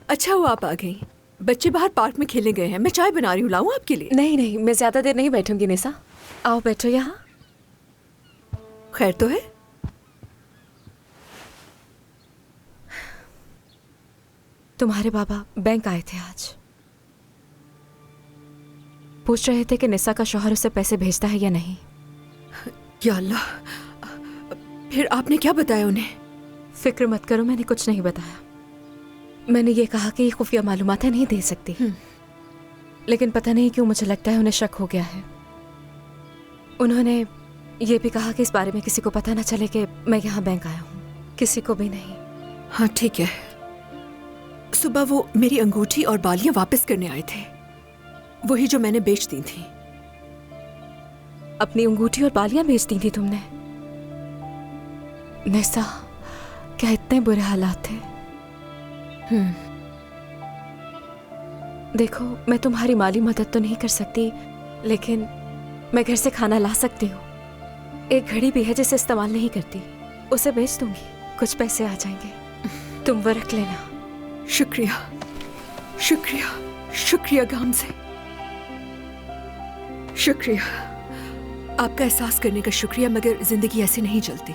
अच्छा हुआ आप आ गई। बच्चे बाहर पार्क में खेलने गए हैं, मैं चाय बना रही हूँ, लाऊं आपके लिए? नहीं नहीं, मैं ज्यादा देर नहीं बैठूंगी निशा। आओ बैठो यहाँ। खैर तो है? तुम्हारे बाबा बैंक आए थे आज। पूछ रहे थे कि निशा का शौहर उसे पैसे भेजता है या नहीं। या अल्लाह, फिर आपने क्या बताया उन्हें? फिक्र मत करो, मैंने कुछ नहीं बताया। मैंने ये कहा कि ये खुफिया मालूमातें नहीं दे सकती, लेकिन पता नहीं क्यों मुझे लगता है उन्हें शक हो गया है। उन्होंने ये भी कहा कि इस बारे में किसी को पता न चले कि मैं यहाँ बैंक आया हूँ, किसी को भी नहीं। हाँ ठीक है। सुबह वो मेरी अंगूठी और बालियां वापस करने आए थे, वही जो मैंने बेच दी थी। अपनी अंगूठी और बालियां बेच दी थी तुमने? निशा, क्या इतने बुरे हालात थे? देखो, मैं तुम्हारी माली मदद तो नहीं कर सकती, लेकिन मैं घर से खाना ला सकती हूँ। एक घड़ी भी है जिसे इस्तेमाल नहीं करती, उसे बेच दूंगी, कुछ पैसे आ जाएंगे, तुम वो रख लेना। शुक्रिया शुक्रिया शुक्रिया गामज़े, शुक्रिया। आपका एहसास करने का शुक्रिया, मगर जिंदगी ऐसे नहीं चलती।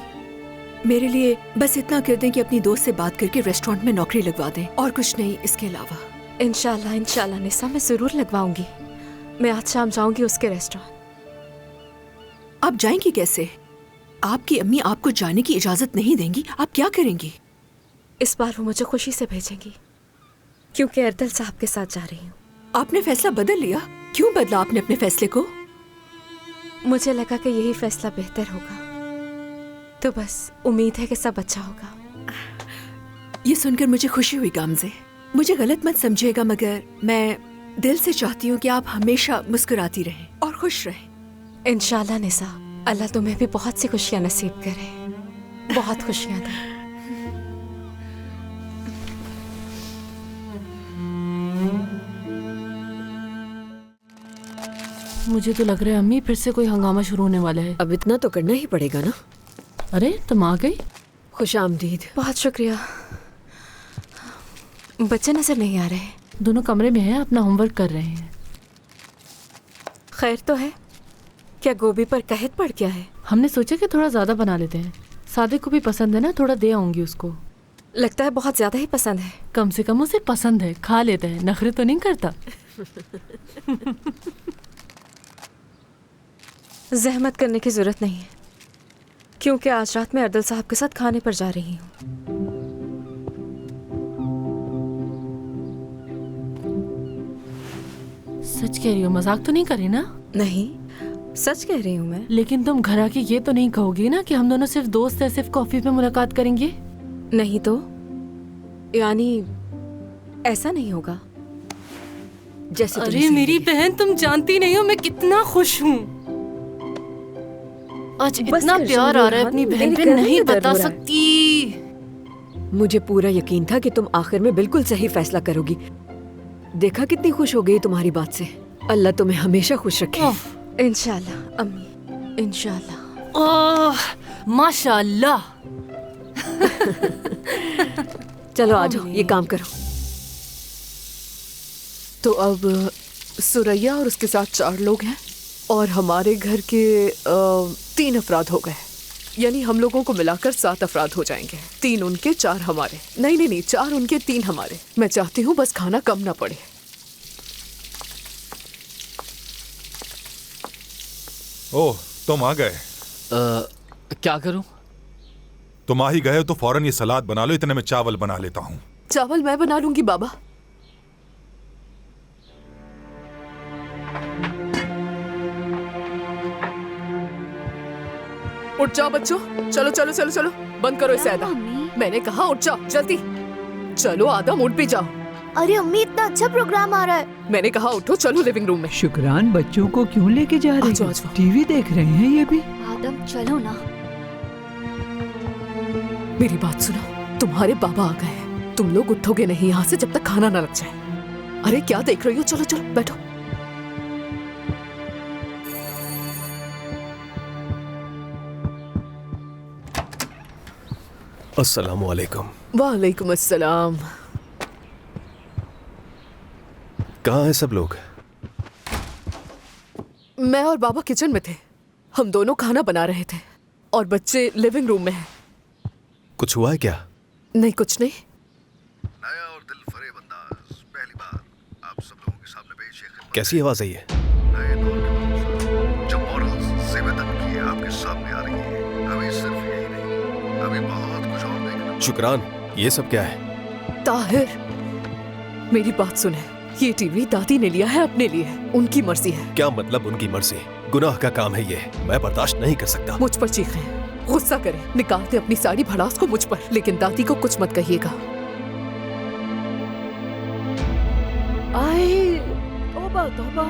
मेरे लिए बस इतना कर दें कि अपनी दोस्त से बात करके रेस्टोरेंट में नौकरी लगवा दें, और कुछ नहीं इसके अलावा। इंशाल्लाह इंशाल्लाह निशा, मैं जरूर लगवाऊंगी। मैं आज शाम जाऊंगी उसके रेस्टोरेंट। आप जाएंगी कैसे? आपकी अम्मी आपको जाने की इजाजत नहीं देंगी, आप क्या करेंगी? इस बार वो मुझे खुशी से भेजेंगी, क्योंकि अर्दल साहब के साथ जा रही हूँ। आपने फैसला बदल लिया? क्यों बदला आपने अपने फैसले को? मुझे लगा कि यही फैसला बेहतर होगा, तो बस उम्मीद है कि सब अच्छा होगा। ये सुनकर मुझे खुशी हुई गामज़े। मुझे गलत मत समझिएगा, मगर मैं दिल से चाहती हूँ कि आप हमेशा मुस्कुराती रहें और खुश रहें। इंशाल्लाह निशा, अल्लाह तुम्हें भी बहुत सी खुशियाँ नसीब करे, बहुत खुशियाँ दे। मुझे तो लग रहा है अम्मी फिर से कोई हंगामा शुरू होने वाला है। अब इतना तो करना ही पड़ेगा ना। अरे तुम आ गई, खुश आमदीद। बहुत शुक्रिया। बच्चे नजर नहीं आ रहे। दोनों कमरे में हैं, अपना होमवर्क कर रहे हैं। खैर तो है? क्या गोभी पर कहत पड़ गया है? हमने सोचा कि थोड़ा ज्यादा बना लेते हैं, सादिक को भी पसंद है ना, थोड़ा दे आऊंगी उसको। लगता है बहुत ज्यादा ही पसंद है। कम से कम उसे पसंद है, खा लेता है, नखरे तो नहीं करता। जहमत करने की जरूरत नहीं है, क्योंकि आज रात मैं अर्दल साहब के साथ खाने पर जा रही हूँ। सच कह रही हो, मजाक तो नहीं करी ना? नहीं, सच कह रही हूँ मैं। लेकिन तुम घर आके ये तो नहीं कहोगी ना कि हम दोनों सिर्फ दोस्त हैं, सिर्फ कॉफी पे मुलाकात करेंगे? नहीं तो, यानी ऐसा नहीं होगा। जैसे अरे मेरी बहन, तुम जानती नहीं हो मैं कितना खुश हूँ। आज इतना प्यार आ रहा है अपनी बहन पे, नहीं बता सकती। मुझे पूरा यकीन था कि तुम आखिर में बिल्कुल सही फैसला करोगी। देखा कितनी खुश हो गई तुम्हारी बात से। अल्लाह तुम्हें हमेशा खुश रखे। इंशाल्लाह अम्मी, इंशाल्लाह। ओह माशाल्लाह। चलो आ जाओ, ये काम करो। तो अब सुरैया और उसके साथ 4 लोग हैं, और हमारे घर के 3 अफराद हो गए। यानी हम लोगों को मिलाकर 7 अफराद हो जाएंगे। 3 उनके 4 हमारे। नहीं, 4 उनके 3 हमारे। मैं चाहती हूँ बस खाना कम ना पड़े। ओह, तुम आ गए। क्या करूं? तुम आ ही गए हो तो फौरन ये सलाद बना लो, इतने में चावल बना लेता हूँ। चावल मैं बना लूंगी बाबा। उठ जाओ बच्चों, चलो चलो चलो चलो, बंद करो इसे। आदम, मैंने कहा उठ जाओ जल्दी। चलो आदम, उठ भी जाओ। अरे अम्मी, इतना अच्छा प्रोग्राम आ रहा है। मैंने कहा उठो, चलो लिविंग रूम में। शुक्रान बच्चों को क्यों लेके जा रही आजो, हो? आजो। टीवी देख रहे हैं ये भी। आदम चलो ना। मेरी बात सुनो, तुम्हारे बाबा आ गए हैं। तुम लोग उठोगे नहीं यहाँ से जब तक खाना ना लग जाए। अरे क्या देख रही हो, चलो चलो बैठो। अस्सलामुअलैकुम। वालेकुम अस्सलाम। कहाँ हैं सब लोग? मैं और बाबा किचन में थे। हम दोनों खाना बना रहे थे और बच्चे लिविंग रूम में हैं। कुछ हुआ है क्या? नहीं, कुछ नहीं। नया और दिल फरेब अंदाज पहली बार आप सब लोगों के सामने पेश है। कैसी आवाज आई है? नए दौर के मौजूद जो मॉरल्स सेवेतन की आपके सामने आ रही है। अभी सिर्फ यही नहीं, अभी बहुत कुछ और देखना। शुक्रान, ये सब क्या है? ताहिर, मेरी बात सुने। ये टीवी दादी ने लिया है अपने लिए, उनकी मर्जी है। क्या मतलब उनकी मर्जी? गुनाह का काम है ये, मैं बर्दाश्त नहीं कर सकता। मुझ पर चीखें, गुस्सा करें, निकालते अपनी सारी भड़ास को मुझ पर, लेकिन दादी को कुछ मत कहिएगा। आए, तौबा तौबा।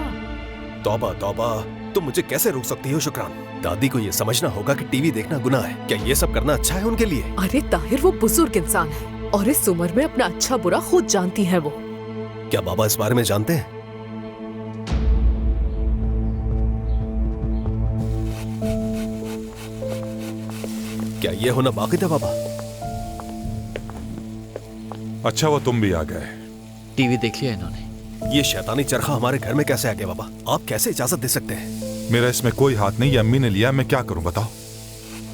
तौबा तौबा, तुम मुझे कैसे रोक सकती हो शुक्रान? दादी को ये समझना होगा कि टीवी देखना गुनाह है। क्या ये सब करना अच्छा है उनके लिए? अरे ताहिर, वो बुजुर्ग इंसान है और इस उम्र में अपना अच्छा बुरा खुद जानती है वो। क्या बाबा इस बारे में जानते हैं? क्या ये होना बाकी था बाबा? अच्छा वो तुम भी आ गए। टीवी देख लिया इन्होंने। ये शैतानी चरखा हमारे घर में कैसे आ गया बाबा? आप कैसे इजाजत दे सकते हैं? मेरा इसमें कोई हाथ नहीं, ये अम्मी ने लिया, मैं क्या करूं बताओ?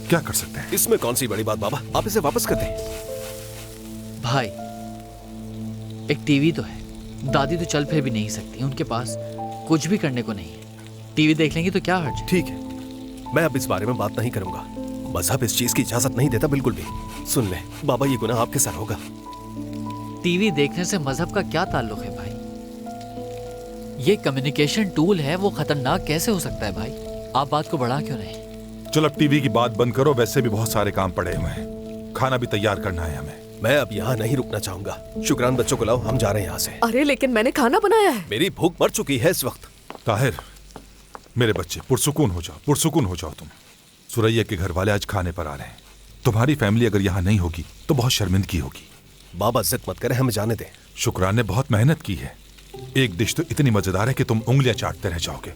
क्या कर सकते हैं? इसमें कौन सी बड़ी बात बाबा, आप इसे वापस कर दें। भाई, एक टीवी तो है, दादी तो चल फिर भी नहीं सकती, उनके पास कुछ भी करने को नहीं है। टीवी देख लेंगी तो क्या हर्ज है? ठीक है, मैं अब इस बारे में बात नहीं करूंगा। मजहब इस चीज की इजाजत नहीं देता बिल्कुल भी। सुन ले बाबा, ये गुनाह आपके सर होगा। टीवी देखने से मजहब का क्या ताल्लुक है भाई? ये कम्युनिकेशन टूल है, वो खतरनाक कैसे हो सकता है भाई? आप बात को बढ़ा क्यों रहे? चलो अब टीवी की बात बंद करो, वैसे भी बहुत सारे काम पड़े हुए हैं, खाना भी तैयार करना है हमें। मैं अब यहाँ नहीं रुकना चाहूंगा। शुक्रान, बच्चों को लाओ, हम जा रहे हैं यहाँ से। अरे लेकिन मैंने खाना बनाया है। मेरी भूख मर चुकी है इस वक्त। ताहिर, मेरे बच्चे पुरसुकून हो जाओ, पुरसुकून हो जाओ तुम। सुरैया के घर वाले आज खाने पर आ रहे हैं। तुम्हारी फैमिली अगर यहाँ नहीं होगी तो बहुत शर्मिंदगी होगी। बाबा जिद मत करें, हमें जाने दें। शुक्रान ने बहुत मेहनत की है। एक डिश तो इतनी मजेदार है कि तुम उंगलियां चाटते रह जाओगे।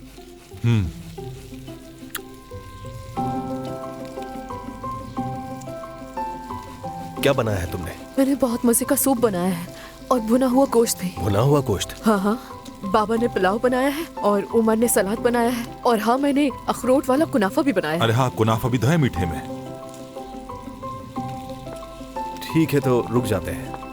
क्या बनाया है तुमने? मैंने बहुत मजे का सूप बनाया है और भुना हुआ गोश्त भी। भुना हुआ गोश्त? हाँ हाँ, बाबा ने पुलाव बनाया है और उमर ने सलाद बनाया है और हाँ, मैंने अखरोट वाला कुनाफा भी बनाया है। अरे हाँ, कुनाफा भी तो है मीठे में। ठीक है, तो रुक जाते हैं।